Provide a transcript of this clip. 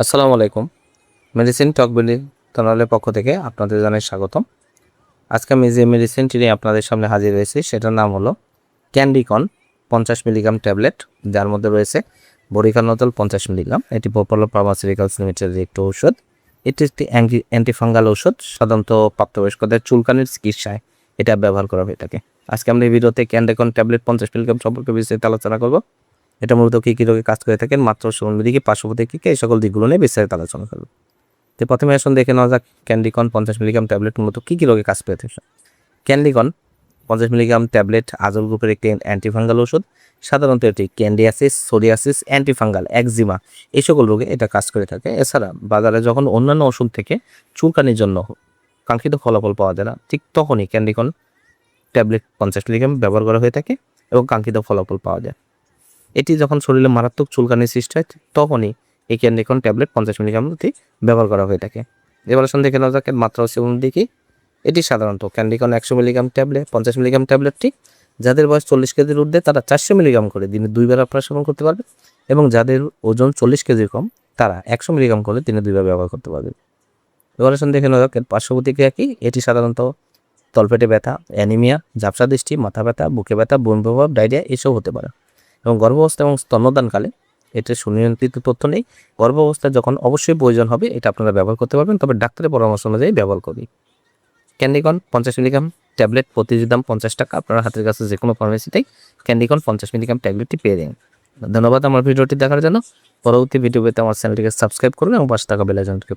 আসসালামু আলাইকুম। মেডিসিন টক বিডি চ্যানেলের পক্ষ থেকে আপনাদের জানাই স্বাগতম। আজকে আমি যে মেডিসিনটি নিয়ে আপনাদের সামনে হাজির হয়েছি সেটার নাম হলো ক্যান্ডিকন 50 মিলিগ্রাম ট্যাবলেট, যার মধ্যে রয়েছে বোরিফেনজল 50 মিলিগ্রাম। এটি পপুলার ফার্মাসিউটিক্যালস লিমিটেডের একটি ঔষধ। এটি একটি অ্যান্টিফাঙ্গাল ঔষধ। সাধারণত প্রাপ্তবয়স্কদের চুলকানির চিকিৎসায় এটা ব্যবহার করা হয়ে থাকে। আজকে আমরা এই ভিডিওতে ক্যান্ডিকন ট্যাবলেট 50 মিলিগ্রাম সম্পর্কে বিস্তারিত আলোচনা করব। এটা মূলত কী কী রোগে কাজ করে থাকেন, মাত্র সেবনবিধি কি, পার্শ্বপ্রতিক্রিয়া, এই সকল দিকগুলো নিয়ে বিস্তারিত আলোচনা করব। তো প্রথমে আসুন দেখে নেওয়া যাক ক্যান্ডিকন 50 মিলিগ্রাম ট্যাবলেট মূলত কী কী রোগে কাজ করে থাকে। ক্যান্ডিকন 50 মিলিগ্রাম ট্যাবলেট আজল গ্রুপের একটি অ্যান্টিফাঙ্গাল ওষুধ। সাধারণত এটি ক্যান্ডিয়াসিস, সোরিয়াসিস, অ্যান্টিফাঙ্গাল, একজিমা এই সকল রোগে এটা কাজ করে থাকে। এছাড়া বাজারে যখন অন্যান্য ওষুধ থেকে চুলকানির জন্য কাঙ্ক্ষিত ফলাফল পাওয়া যায় না, ঠিক তখনই ক্যান্ডিকন ট্যাবলেট 50 মিলিগ্রাম ব্যবহার করা হয়ে থাকে এবং কাঙ্ক্ষিত ফলাফল পাওয়া যায়। এটি যখন শরীরে মারাত্মক চুলকানির সৃষ্টি হয় তখনই এই ক্যান্ডিকন ট্যাবলেট 50 মিলিগ্রামটি ব্যবহার করা হয়ে থাকে। এবার আসুন দেখে নেওয়া যাক মাত্রা ও সেবনবিধি কি। এটি সাধারণত ক্যান্ডিকন 100 মিলিগ্রাম ট্যাবলেট 50 মিলিগ্রাম ট্যাবলেটটি যাদের বয়স 40 কেজির ঊর্ধ্বে তারা 400 মিলিগ্রাম করে দিনে 2 বার আপনারা সেবন করতে পারবে, এবং যাদের ওজন 40 কেজির কম তারা 100 মিলিগ্রাম করে দিনে 2 বার ব্যবহার করতে পারবে। এবার আসুন দেখে নেওয়া যাক পার্শ্বপ্রতিক্রিয়া কি। এটি সাধারণত তলপেটে ব্যথা, অ্যানিমিয়া, ঝাপসা দৃষ্টি, মাথা ব্যথা, বুকে ব্যথা, বমি প্রভাব, ডায়রিয়া এসব হতে পারে। এবং গর্ভাবস্থা এবং স্তন্যদানকালে এতে সুনিয়ন্ত্রিত তথ্য নেই। গর্ভাবস্থায় যখন অবশ্যই প্রয়োজন হবে এটা আপনারা ব্যবহার করতে পারবেন, তবে ডাক্তারের পরামর্শ অনুযায়ী ব্যবহার করি। ক্যান্ডিকন 50 মিলিগ্রাম ট্যাবলেট প্রতিটি দাম 50 টাকা। আপনার হাতের কাছে যে কোনো ফার্মেসিতেই ক্যান্ডিকন 50 মিলিগ্রাম ট্যাবলেটটি পেয়ে যান। ধন্যবাদ আমার ভিডিওটি দেখার জন্য। পরবর্তী ভিডিও পেতে আমার চ্যানেলটিকে সাবস্ক্রাইব করুন এবং পাশে থাকা বেল আইকনটিকে